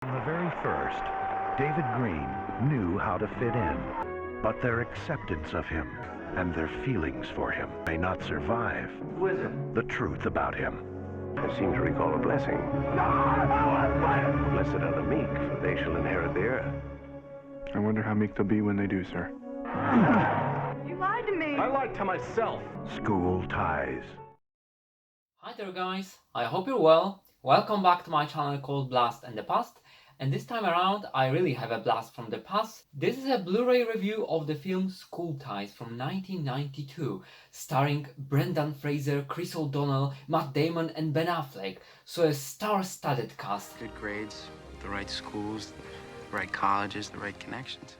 From the very first, David Green knew how to fit in, but their acceptance of him and their feelings for him may not survive the truth about him. I seem to recall a blessing. Blessed are the meek, for they shall inherit the earth. I wonder how meek they'll be when they do, sir. You lied to me. I lied to myself. School Ties. Hi there guys, I hope you're well. Welcome back to my channel called Blast and the Past. And this time around I really have a blast from the past. This is a Blu-ray review of the film School Ties from 1992, starring Brendan Fraser, Chris O'Donnell, Matt Damon and Ben Affleck. So a star-studded cast. Good grades, the right schools, the right colleges, the right connections.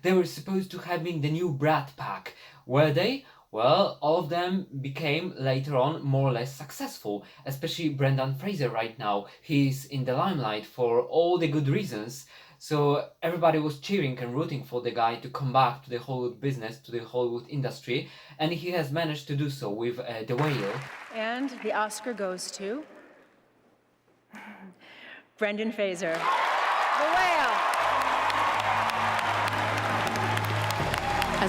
They were supposed to have been the new Brat Pack. Were they? Well, all of them became later on more or less successful, especially Brendan Fraser right now. He's in the limelight for all the good reasons, so everybody was cheering and rooting for the guy to come back to the Hollywood business, to the Hollywood industry, and he has managed to do so with The Whale. And the Oscar goes to Brendan Fraser. The Whale.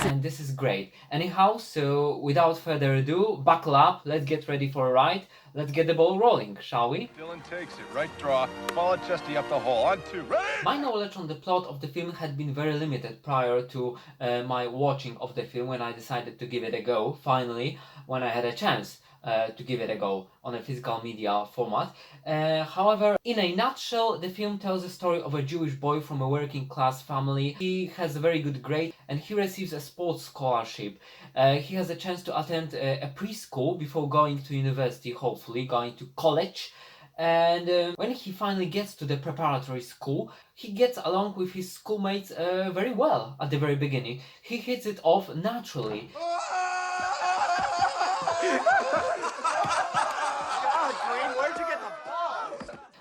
And this is great. Anyhow, so without further ado, buckle up, let's get ready for a ride. Let's get the ball rolling, shall we? Dylan takes it, right draw, follow Chesty up the hole, on two, ready? My knowledge on the plot of the film had been very limited prior to my watching of the film when I decided to give it a go, finally, when I had a chance to give it a go on a physical media format. However, in a nutshell, the film tells the story of a Jewish boy from a working class family. He has a very good grade and he receives a sports scholarship. He has a chance to attend a preschool before going to university, hopefully going to college. And when he finally gets to the preparatory school, he gets along with his schoolmates very well at the very beginning. He hits it off naturally.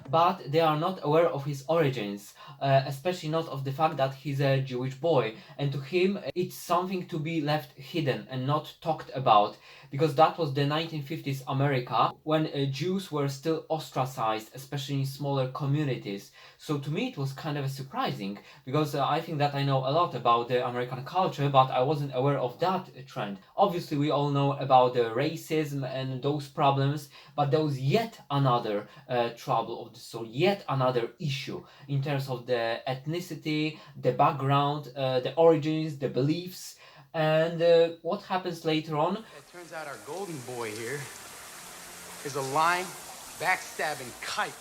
But they are not aware of his origins, especially not of the fact that he's a Jewish boy, and to him it's something to be left hidden and not talked about, because that was the 1950s America when Jews were still ostracized, especially in smaller communities. So to me it was kind of surprising, because I think that I know a lot about the American culture, but I wasn't aware of that trend. Obviously we all know about the racism and those problems, but there was yet another trouble of so yet another issue in terms of the ethnicity, the background, the origins, the beliefs, and what happens later on. It turns out our golden boy here is a lying, backstabbing kite.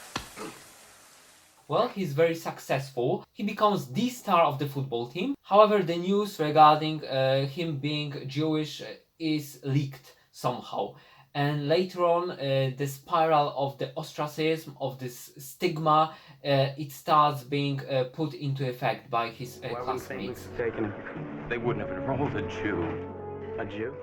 Well, he's very successful. He becomes the star of the football team. However, the news regarding him being Jewish is leaked somehow. And later on, the spiral of the ostracism, of this stigma, it starts being put into effect by his classmates. They wouldn't have enrolled a Jew. A Jew?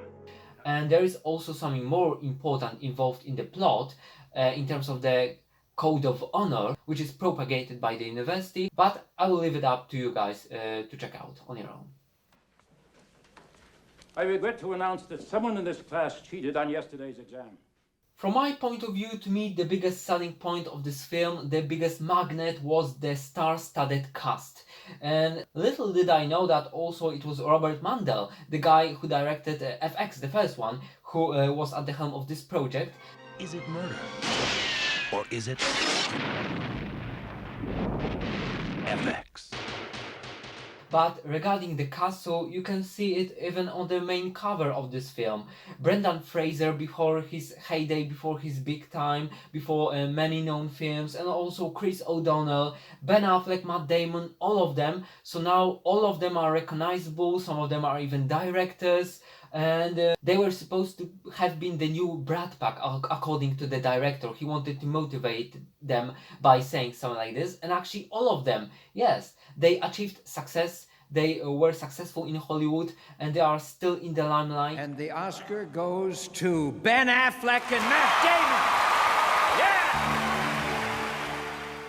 And there is also something more important involved in the plot, in terms of the code of honor, which is propagated by the university, but I will leave it up to you guys to check out on your own. I regret to announce that someone in this class cheated on yesterday's exam. From my point of view, to me, the biggest selling point of this film, the biggest magnet, was the star-studded cast. And little did I know that also it was Robert Mandel, the guy who directed FX, the first one, who was at the helm of this project. Is it murder? Or is it FX? But regarding the cast, so you can see it even on the main cover of this film. Brendan Fraser before his heyday, before his big time, before many known films, and also Chris O'Donnell, Ben Affleck, Matt Damon, all of them. So now all of them are recognizable, some of them are even directors, and they were supposed to have been the new Brat Pack according to the director. He wanted to motivate them by saying something like this, and actually all of them, yes, they achieved success. They were successful in Hollywood and they are still in the limelight. And the Oscar goes to Ben Affleck and Matt Damon. Yeah!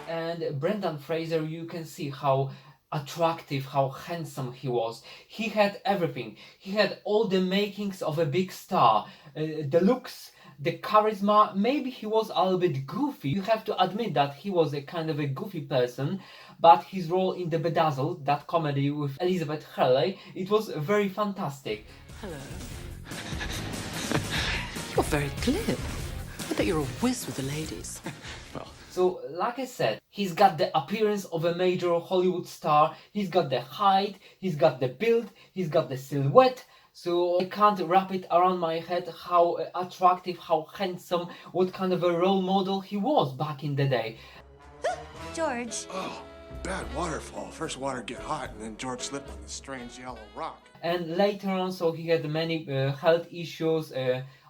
And Brendan Fraser, you can see how attractive, how handsome he was. He had everything. He had all the makings of a big star. The looks, the charisma, maybe he was a little bit goofy. You have to admit that he was a kind of a goofy person, but his role in The Bedazzled, that comedy with Elizabeth Hurley, it was very fantastic. Hello. You're very glib. I bet you're a whiz with the ladies. So, like I said, he's got the appearance of a major Hollywood star, he's got the height, he's got the build, he's got the silhouette, so I can't wrap it around my head how attractive, how handsome, what kind of a role model he was back in the day. George. Oh, bad waterfall. First water get hot and then George slipped on this strange yellow rock. And later on, so he had many health issues,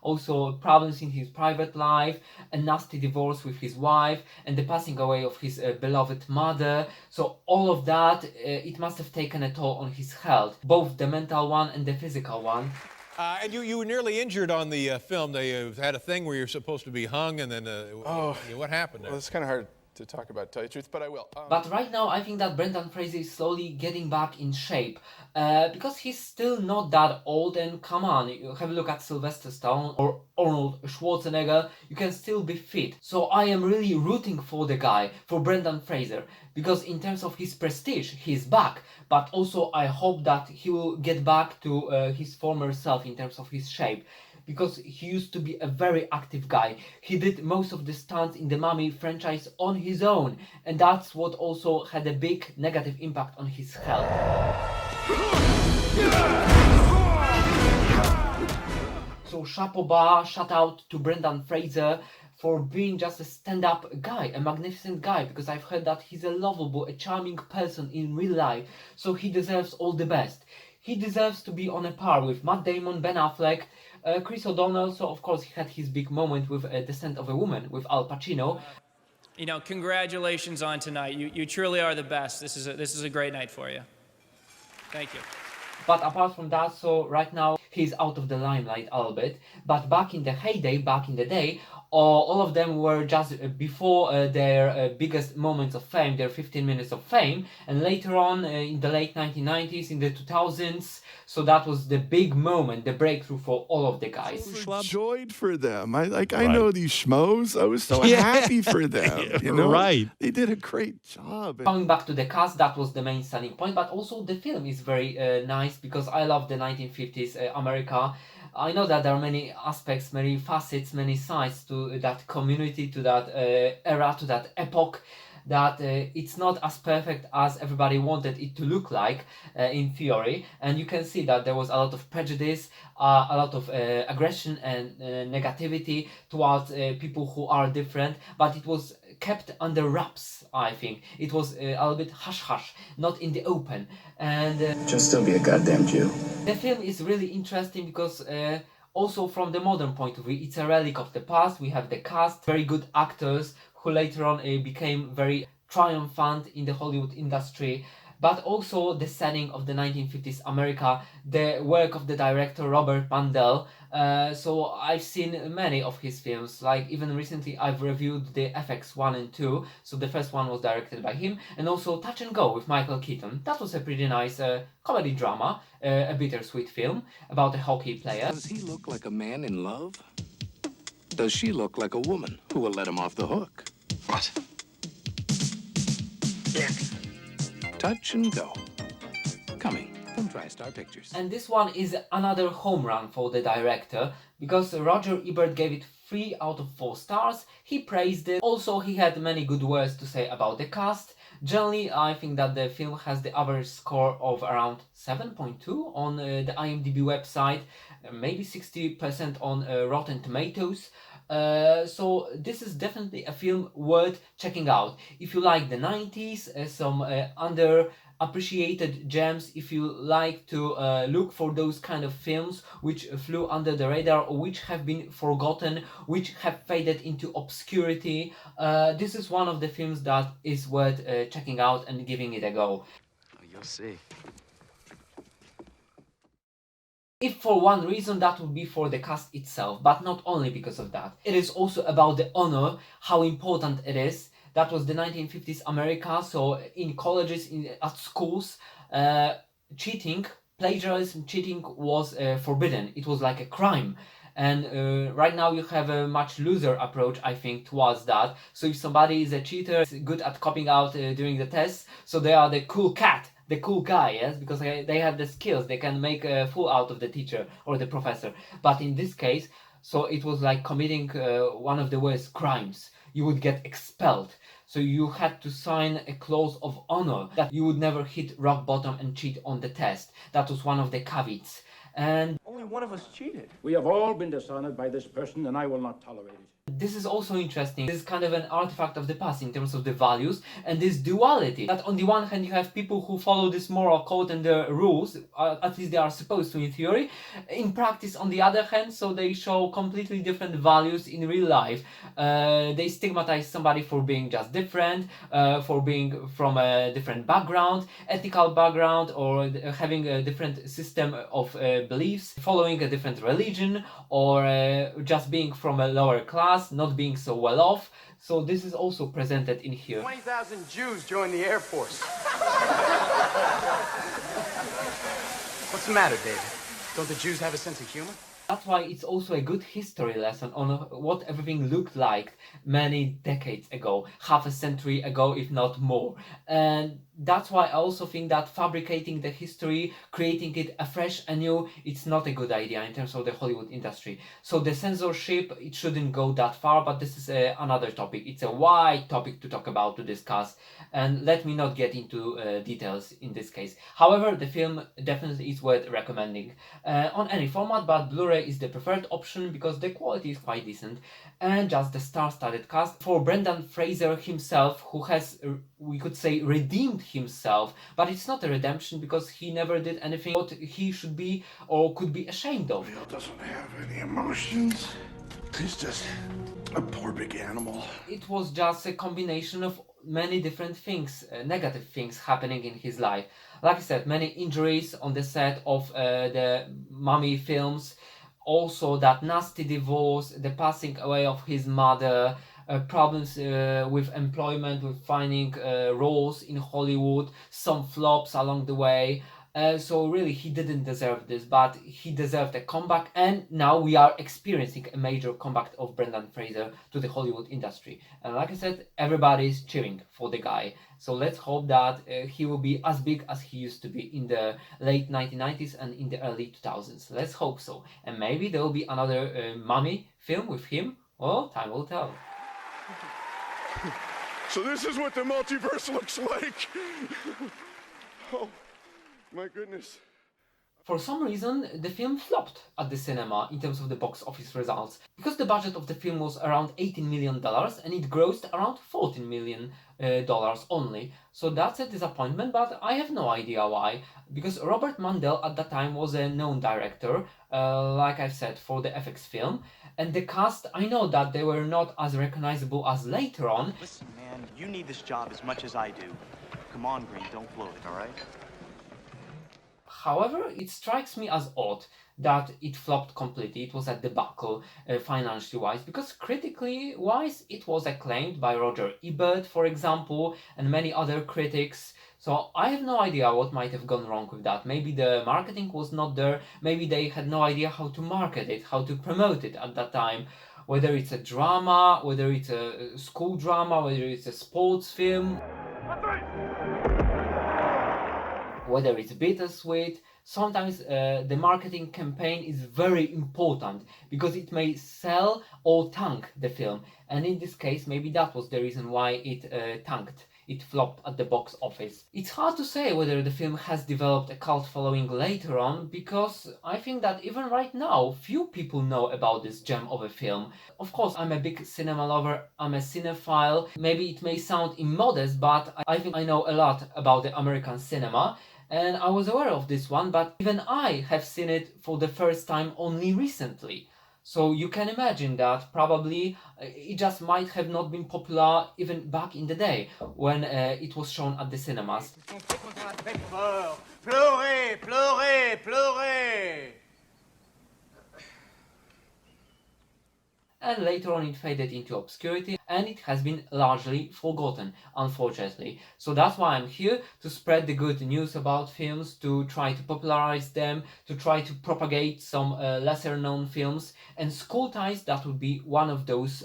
also problems in his private life, a nasty divorce with his wife, and the passing away of his beloved mother. So all of that, it must have taken a toll on his health, both the mental one and the physical one. And you were nearly injured on the film. They had a thing where you're supposed to be hung, and then what happened there? Well, it's kind of hard to talk about, tell you the truth, but I will. But right now, I think that Brendan Fraser is slowly getting back in shape, because he's still not that old, and come on, you have a look at Sylvester Stallone or Arnold Schwarzenegger, you can still be fit. So I am really rooting for the guy, for Brendan Fraser, because in terms of his prestige, he's back, but also I hope that he will get back to his former self in terms of his shape. Because he used to be a very active guy. He did most of the stunts in the Mummy franchise on his own, and that's what also had a big negative impact on his health. So chapeau bas, shout out to Brendan Fraser for being just a stand-up guy, a magnificent guy, because I've heard that he's a lovable, a charming person in real life, so he deserves all the best. He deserves to be on a par with Matt Damon, Ben Affleck, Chris O'Donnell, so of course he had his big moment with Descent of a Woman with Al Pacino. You know, congratulations on tonight. You truly are the best. This is a great night for you. Thank you. But apart from that, so right now he's out of the limelight a little bit. But back in the heyday, back in the day, all of them were just before their biggest moments of fame, their 15 minutes of fame, and later on in the late 1990s, in the 2000s, so that was the big moment, the breakthrough for all of the guys. Overjoyed for them. I know these schmoes. I was so happy for them. You know? Right. They did a great job. Coming back to the cast, that was the main selling point, but also the film is very nice because I love the 1950s America. I know that there are many aspects, many facets, many sides to that community, to that era, to that epoch, that it's not as perfect as everybody wanted it to look like in theory, and you can see that there was a lot of prejudice, a lot of aggression and negativity towards people who are different, but it was kept under wraps. I think it was a little bit hush-hush, not in the open, and just still be a goddamn Jew. The film is really interesting because also from the modern point of view, it's a relic of the past. We have the cast, very good actors who later on became very triumphant in the Hollywood industry, but also the setting of the 1950s America, the work of the director Robert Mandel. So I've seen many of his films, like even recently I've reviewed the FX 1 and 2, so the first one was directed by him, and also Touch and Go with Michael Keaton. That was a pretty nice comedy drama, a bittersweet film about a hockey player. Does he look like a man in love? Does she look like a woman who will let him off the hook? What? Touch and Go. Coming from TriStar Pictures. And this one is another home run for the director, because Roger Ebert gave it 3 out of 4 stars. He praised it. Also, he had many good words to say about the cast. Generally, I think that the film has the average score of around 7.2 on the IMDb website, maybe 60% on Rotten Tomatoes. So this is definitely a film worth checking out. If you like the 90s, some underappreciated gems, if you like to look for those kind of films which flew under the radar or which have been forgotten, which have faded into obscurity, this is one of the films that is worth checking out and giving it a go. You'll see. If for one reason, that would be for the cast itself, but not only because of that. It is also about the honor, how important it is. That was the 1950s America, so in colleges, at schools, cheating, plagiarism, cheating was forbidden. It was like a crime. And right now you have a much looser approach, I think, towards that. So if somebody is a cheater, is good at copying out during the tests, so they are the cool cat, the cool guy, yes, because they have the skills, they can make a fool out of the teacher or the professor. But in this case, so it was like committing one of the worst crimes. You would get expelled. So you had to sign a clause of honor that you would never hit rock bottom and cheat on the test. That was one of the caveats. And Only one of us cheated. We have all been dishonored by this person, and I will not tolerate it. this is also interesting. This is kind of an artifact of the past in terms of the values and this duality. That on the one hand you have people who follow this moral code and the rules, at least they are supposed to in theory. In practice, on the other hand, so they show completely different values in real life. They stigmatize somebody for being just different, for being from a different background, ethical background, or having a different system of beliefs, following a different religion, or just being from a lower class, not being so well off. So this is also presented in here. 20,000 Jews joined the Air Force. What's the matter, David? Don't the Jews have a sense of humor? That's why it's also a good history lesson on what everything looked like many decades ago, half a century ago, if not more. And that's why I also think that fabricating the history, creating it afresh, anew, it's not a good idea in terms of the Hollywood industry. So the censorship, it shouldn't go that far, but this is another topic. It's a wide topic to talk about, to discuss, and let me not get into details in this case. However, the film definitely is worth recommending on any format, but Blu-ray is the preferred option because the quality is quite decent, and just the star-studded cast. For Brendan Fraser himself, who has, we could say, redeemed himself, but it's not a redemption because he never did anything what he should be or could be ashamed of. Bill doesn't have any emotions. He's just a poor big animal. It was just a combination of many different things, negative things happening in his life. Like I said, many injuries on the set of the Mummy films, also that nasty divorce, the passing away of his mother, problems with employment, with finding roles in Hollywood, some flops along the way. So really he didn't deserve this, but he deserved a comeback, and now we are experiencing a major comeback of Brendan Fraser to the Hollywood industry. And like I said, everybody's cheering for the guy. So let's hope that he will be as big as he used to be in the late 1990s and in the early 2000s. Let's hope so. And maybe there will be another Mummy film with him. Well, time will tell. So this is what the multiverse looks like. Oh, my goodness. For some reason, the film flopped at the cinema in terms of the box office results, because the budget of the film was around $18 million and it grossed around $14 million only. So that's a disappointment, but I have no idea why, because Robert Mandel at that time was a known director, like I've said, for the FX film, and the cast, I know that they were not as recognizable as later on. Listen, man, you need this job as much as I do. Come on, Green, don't blow it, all right? However, it strikes me as odd that it flopped completely. It was a debacle financially wise, because critically wise it was acclaimed by Roger Ebert, for example, and many other critics. So I have no idea what might have gone wrong with that. Maybe the marketing was not there, maybe they had no idea how to market it, how to promote it at that time. Whether it's a drama, whether it's a school drama, whether it's a sports film, whether it's bittersweet, sometimes the marketing campaign is very important because it may sell or tank the film. And in this case, maybe that was the reason why it tanked. It flopped at the box office. It's hard to say whether the film has developed a cult following later on, because I think that even right now, few people know about this gem of a film. Of course, I'm a big cinema lover, I'm a cinephile. Maybe it may sound immodest, but I think I know a lot about the American cinema. And I was aware of this one, but even I have seen it for the first time only recently. So you can imagine that probably it just might have not been popular even back in the day when it was shown at the cinemas. Pleurez, pleurez, pleurez. and later on it faded into obscurity and it has been largely forgotten, unfortunately. So that's why I'm here, to spread the good news about films, to try to popularize them, to try to propagate some lesser known films, and School Ties, that would be one of those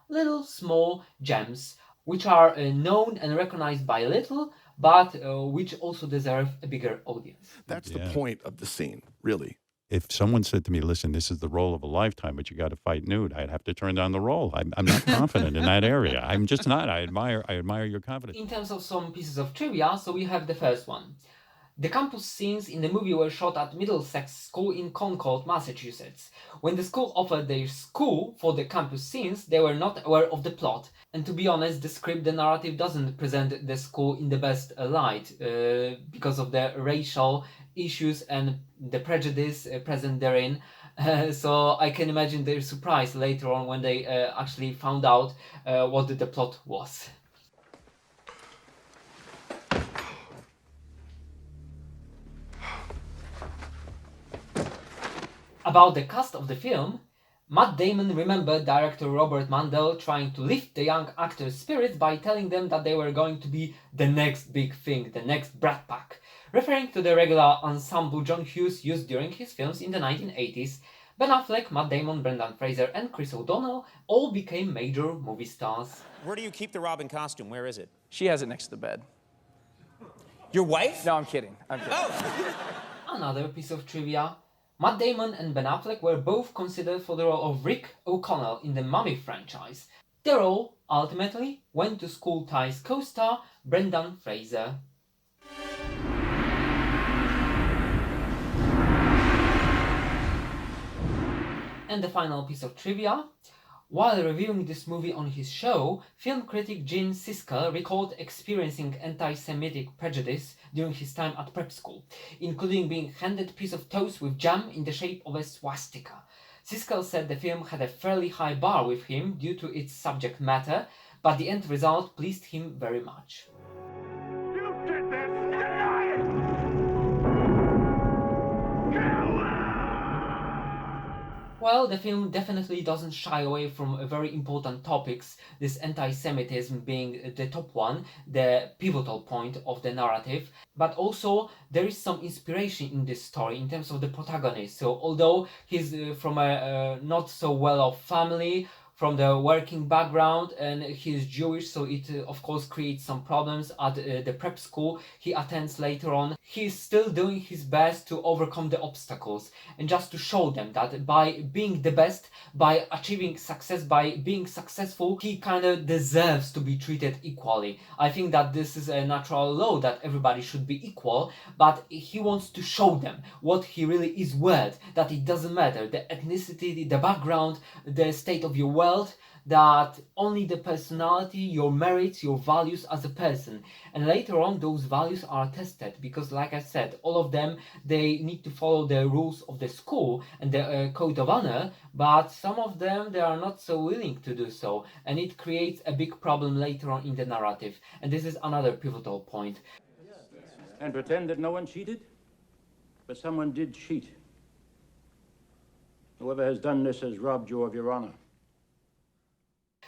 little small gems which are known and recognized by little, but which also deserve a bigger audience. That's the point of the scene, really. If someone said to me, listen, this is the role of a lifetime, but you got to fight nude, I'd have to turn down the role. I'm not confident in that area. I'm just not. I admire your confidence. In terms of some pieces of trivia, so we have the first one. The campus scenes in the movie were shot at Middlesex School in Concord, Massachusetts. When the school offered their school for the campus scenes, they were not aware of the plot. And to be honest, the narrative doesn't present the school in the best light because of the racial issues and the prejudice present therein. So I can imagine their surprise later on when they actually found out what the plot was. About the cast of the film, Matt Damon remembered director Robert Mandel trying to lift the young actors' spirits by telling them that they were going to be the next big thing, the next Brat Pack, referring to the regular ensemble John Hughes used during his films in the 1980s. Ben Affleck, Matt Damon, Brendan Fraser and Chris O'Donnell all became major movie stars. Where do you keep the Robin costume? Where is it? She has it next to the bed. Your wife? No, I'm kidding. I'm kidding. Oh! Another piece of trivia. Matt Damon and Ben Affleck were both considered for the role of Rick O'Connell in the Mummy franchise. The role ultimately went to School Ties co-star Brendan Fraser. And the final piece of trivia. While reviewing this movie on his show, film critic Gene Siskel recalled experiencing anti-Semitic prejudice during his time at prep school, including being handed a piece of toast with jam in the shape of a swastika. Siskel said the film had a fairly high bar with him due to its subject matter, but the end result pleased him very much. You did this! Deny it! Well, the film definitely doesn't shy away from very important topics, this anti-Semitism being the top one, the pivotal point of the narrative, but also there is some inspiration in this story in terms of the protagonist. So although he's from a not so well-off family, from the working background, and he's Jewish, so it of course creates some problems at the prep school he attends later on. He's still doing his best to overcome the obstacles and just to show them that by being the best, by achieving success, by being successful, he kind of deserves to be treated equally. I think that this is a natural law that everybody should be equal, but he wants to show them what he really is worth, that it doesn't matter the ethnicity, the background, the state of your world, that only the personality, your merits, your values as a person. And later on those values are tested because, like I said, all of them, they need to follow the rules of the school and the code of honor, but some of them, they are not so willing to do so, and it creates a big problem later on in the narrative. And this is another pivotal point. And pretend that no one cheated? But someone did cheat. Whoever has done this has robbed you of your honor.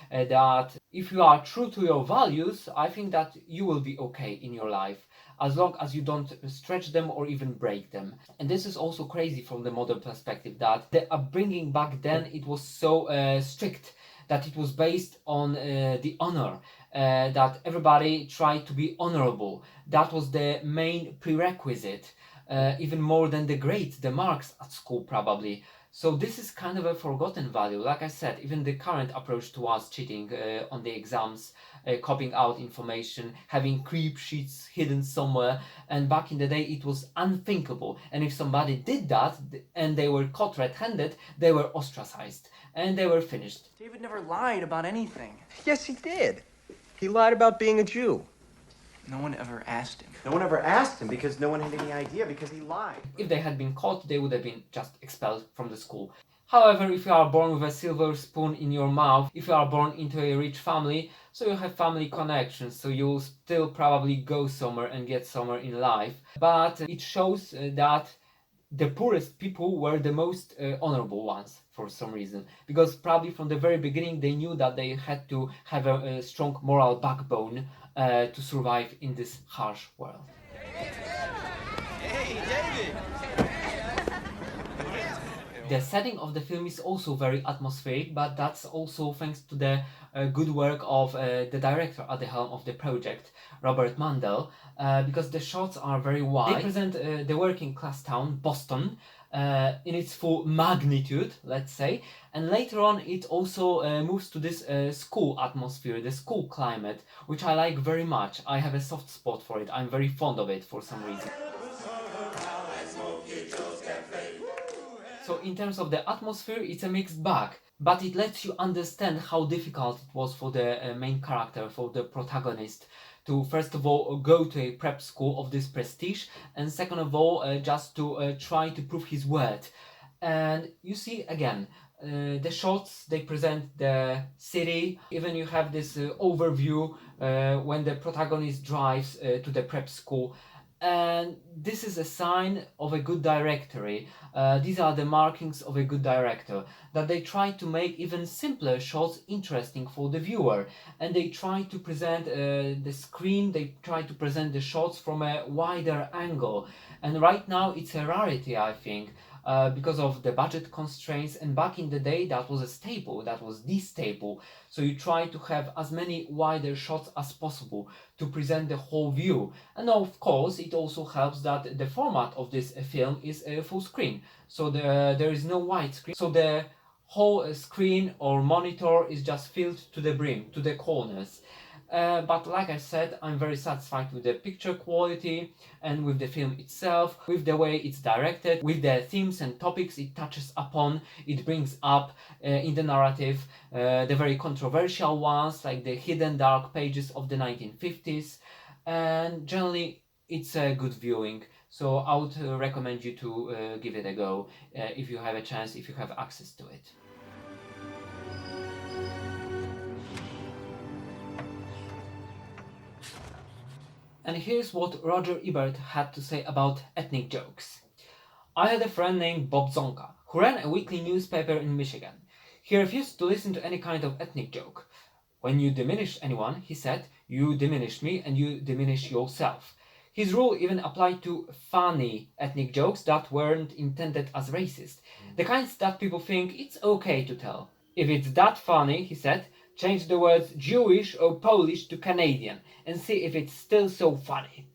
That if you are true to your values, I think that you will be okay in your life, as long as you don't stretch them or even break them. And this is also crazy from the modern perspective, that the upbringing back then, it was so strict, that it was based on the honor, that everybody tried to be honorable. That was the main prerequisite, even more than the grades, the marks at school probably. So this is kind of a forgotten value. Like I said, even the current approach towards cheating on the exams, copying out information, having creep sheets hidden somewhere, and back in the day it was unthinkable. And if somebody did that and they were caught red-handed, they were ostracized and they were finished. David never lied about anything. Yes, he did. He lied about being a Jew. No one ever asked him. No one ever asked him because no one had any idea, because he lied. If they had been caught, they would have been just expelled from the school. However, if you are born with a silver spoon in your mouth, if you are born into a rich family, so you have family connections, so you will still probably go somewhere and get somewhere in life. But it shows that the poorest people were the most honorable ones. for some reason, because probably from the very beginning they knew that they had to have a strong moral backbone to survive in this harsh world. Hey, David! The setting of the film is also very atmospheric, but that's also thanks to the good work of the director at the helm of the project, Robert Mandel, because the shots are very wide. They present the working class town, Boston, in its full magnitude, let's say, and later on it also moves to this school atmosphere, the school climate, which I like very much. I have a soft spot for it. I'm very fond of it for some reason. So in terms of the atmosphere, it's a mixed bag, but it lets you understand how difficult it was for the main character, for the protagonist, to first of all go to a prep school of this prestige, and second of all just to try to prove his worth. And you see again, the shots, they present the city, even you have this overview when the protagonist drives to the prep school. And this is a sign of a good directory. These are the markings of a good director, that they try to make even simpler shots interesting for the viewer, and they try to present the screen, they try to present the shots from a wider angle. And right now it's a rarity, I think, because of the budget constraints, and back in the day that was a staple, that was the staple. So you try to have as many wider shots as possible to present the whole view. And of course it also helps that the format of this film is full screen, so there is no widescreen, so the whole screen or monitor is just filled to the brim, to the corners. But like I said, I'm very satisfied with the picture quality and with the film itself, with the way it's directed, with the themes and topics it touches upon, it brings up in the narrative, the very controversial ones like the hidden dark pages of the 1950s, and generally it's a good viewing. So I would recommend you to give it a go if you have a chance, if you have access to it. And here's what Roger Ebert had to say about ethnic jokes. I had a friend named Bob Zonka, who ran a weekly newspaper in Michigan. He refused to listen to any kind of ethnic joke. When you diminish anyone, he said, you diminish me and you diminish yourself. His rule even applied to funny ethnic jokes that weren't intended as racist, the kinds that people think it's okay to tell. If it's that funny, he said, change the words Jewish or Polish to Canadian and see if it's still so funny.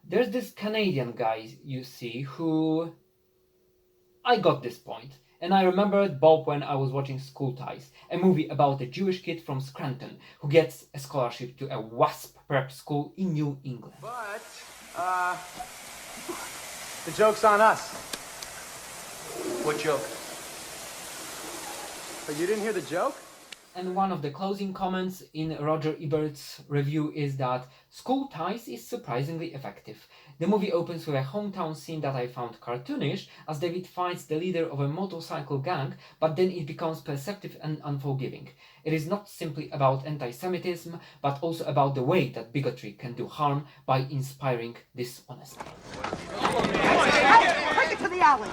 There's this Canadian guy, you see, who... I got this point. And I remembered Bob when I was watching School Ties, a movie about a Jewish kid from Scranton who gets a scholarship to a WASP prep school in New England. But, the joke's on us. What joke? Oh, you didn't hear the joke? And one of the closing comments in Roger Ebert's review is that School Ties is surprisingly effective. The movie opens with a hometown scene that I found cartoonish, as David fights the leader of a motorcycle gang, but then it becomes perceptive and unforgiving. It is not simply about anti-Semitism, but also about the way that bigotry can do harm by inspiring dishonesty. Take it to the alley!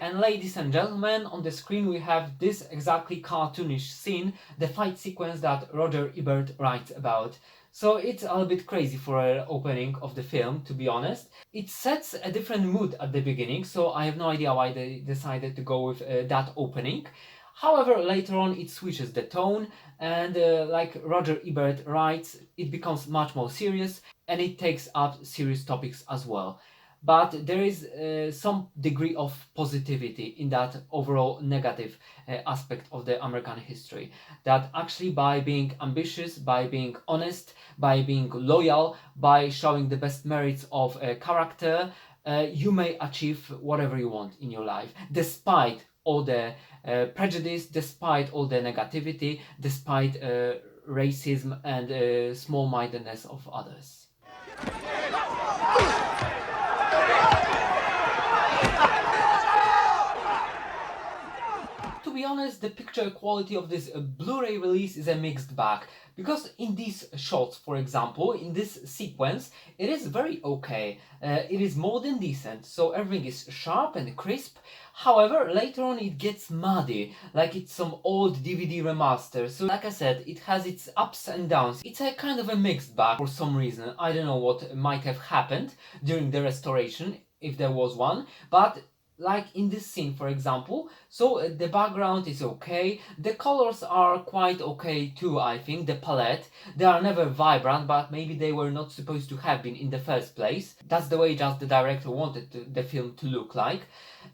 And ladies and gentlemen, on the screen we have this exactly cartoonish scene, the fight sequence that Roger Ebert writes about. So it's a little bit crazy for an opening of the film, to be honest. It sets a different mood at the beginning, so I have no idea why they decided to go with that opening. However, later on it switches the tone, and like Roger Ebert writes, it becomes much more serious, and it takes up serious topics as well. But there is some degree of positivity in that overall negative aspect of the American history. That actually by being ambitious, by being honest, by being loyal, by showing the best merits of a character, you may achieve whatever you want in your life, despite all the prejudice, despite all the negativity, despite racism and small-mindedness of others. To be honest, the picture quality of this Blu-ray release is a mixed bag, because in these shots, for example, in this sequence, it is very okay. It is more than decent, so everything is sharp and crisp. However, later on it gets muddy, like it's some old DVD remaster. So like I said, it has its ups and downs. It's a kind of a mixed bag for some reason. I don't know what might have happened during the restoration, if there was one, but like in this scene, for example, so the background is okay, the colors are quite okay too, I think, the palette. They are never vibrant, but maybe they were not supposed to have been in the first place. That's the way just the director wanted the film to look like.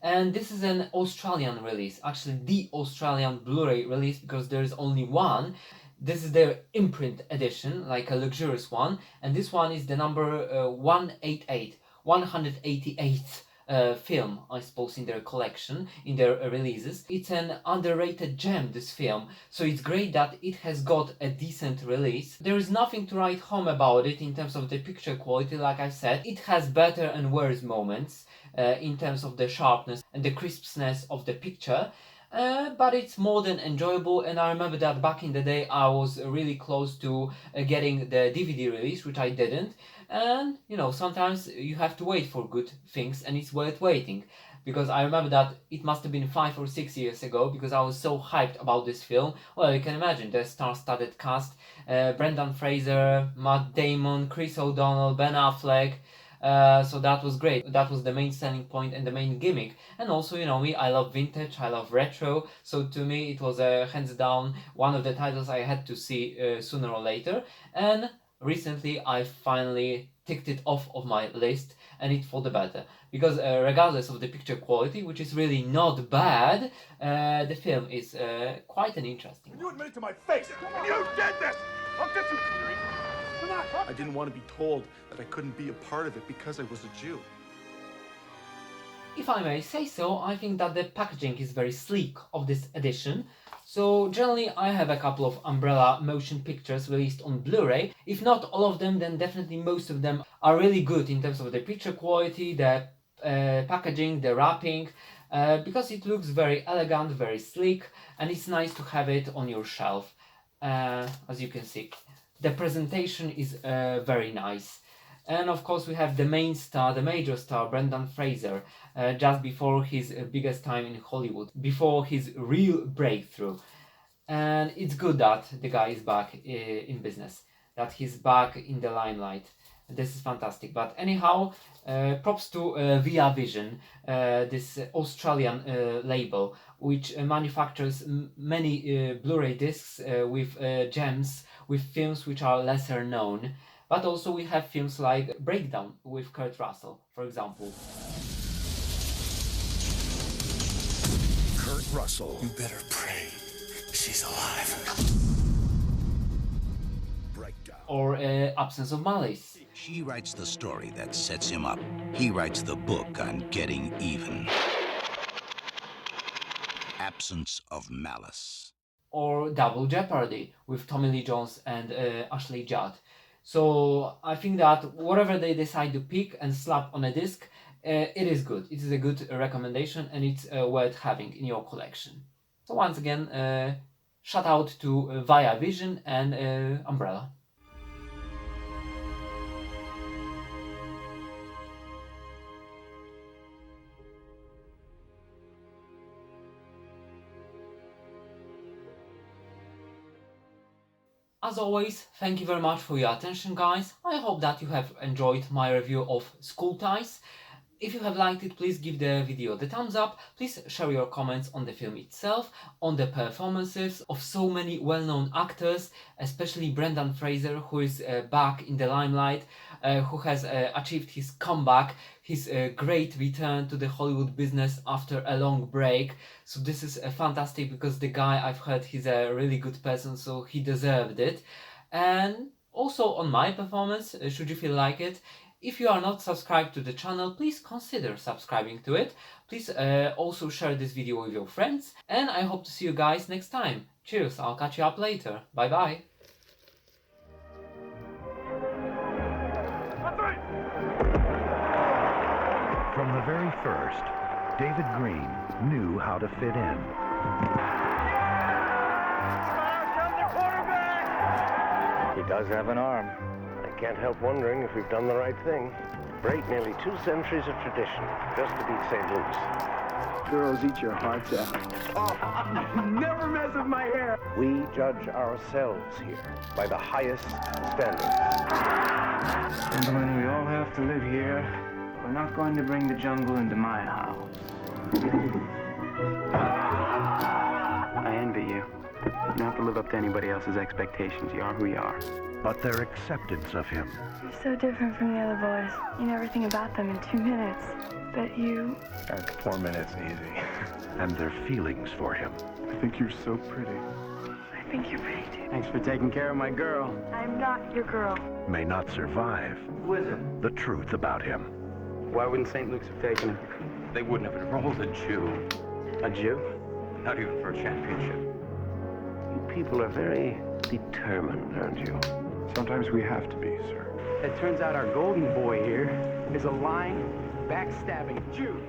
And this is an Australian release, actually the Australian Blu-ray release, because there is only one. This is their Imprint edition, like a luxurious one, and this one is the number 188th film, I suppose, in their collection, in their releases. It's an underrated gem, this film, so it's great that it has got a decent release. There is nothing to write home about it in terms of the picture quality, like I said. It has better and worse moments in terms of the sharpness and the crispness of the picture. But it's more than enjoyable, and I remember that back in the day I was really close to getting the DVD release, which I didn't. And you know, sometimes you have to wait for good things, and it's worth waiting, because I remember that it must have been 5 or 6 years ago, because I was so hyped about this film. Well, you can imagine the star-studded cast: Brendan Fraser, Matt Damon, Chris O'Donnell, Ben Affleck. So that was great. That was the main selling point and the main gimmick. And also, you know me, I love vintage, I love retro, so to me it was hands down one of the titles I had to see sooner or later. And recently I finally ticked it off of my list, and it's for the better, because regardless of the picture quality, which is really not bad, the film is quite an interesting one. You admit it to my face, and you did this! I'll get you, Cleary. I didn't want to be told that I couldn't be a part of it because I was a Jew. If I may say so, I think that the packaging is very sleek of this edition. So generally I have a couple of Umbrella motion pictures released on Blu-ray. If not all of them, then definitely most of them are really good in terms of the picture quality, the packaging, the wrapping, because it looks very elegant, very sleek, and it's nice to have it on your shelf, as you can see. The presentation is very nice. And of course we have the main star, the major star, Brendan Fraser, just before his biggest time in Hollywood, before his real breakthrough. And it's good that the guy is back in business, that he's back in the limelight. This is fantastic. But anyhow, props to Via Vision, this Australian label, which manufactures many Blu-ray discs with gems, with films which are lesser known. But also we have films like Breakdown with Kurt Russell, for example. Kurt Russell. You better pray she's alive. Breakdown. Or Absence of Malice. She writes the story that sets him up. He writes the book on getting even. Absence of Malice. Or Double Jeopardy with Tommy Lee Jones and Ashley Judd. So I think that whatever they decide to pick and slap on a disc, it is good. It is a good recommendation, and it's worth having in your collection. So once again, shout out to Via Vision and Umbrella. As always, thank you very much for your attention, guys. I hope that you have enjoyed my review of School Ties. If you have liked it, please give the video the thumbs up. Please share your comments on the film itself, on the performances of so many well-known actors, especially Brendan Fraser, who is back in the limelight, who has achieved his comeback, his great return to the Hollywood business after a long break. So this is fantastic, because the guy, I've heard he's a really good person, so he deserved it. And also on my performance, should you feel like it, if you are not subscribed to the channel, please consider subscribing to it. Please also share this video with your friends, and I hope to see you guys next time. Cheers, I'll catch you up later. Bye bye. From the very first, David Green knew how to fit in, He does have an arm. I can't help wondering if we've done the right thing. Break nearly 2 centuries of tradition just to beat St. Louis. Girls, eat your hearts out. Oh, never mess with my hair. We judge ourselves here by the highest standards. Gentlemen, we all have to live here. We're not going to bring the jungle into my house. I envy you. You don't have to live up to anybody else's expectations. You are who you are. But their acceptance of him You're so different from the other boys. You know everything about them in 2 minutes. But you... That's 4 minutes easy. and their feelings for him I think you're so pretty. I think you're pretty too. Thanks for taking care of my girl. I'm not your girl. may not survive Who is it? the truth about him. Why wouldn't St. Luke's have taken him? They wouldn't have enrolled a Jew. A Jew? Not even for a championship. You people are very determined, aren't you? Sometimes we have to be, sir. It turns out our golden boy here is a lying, backstabbing Jew.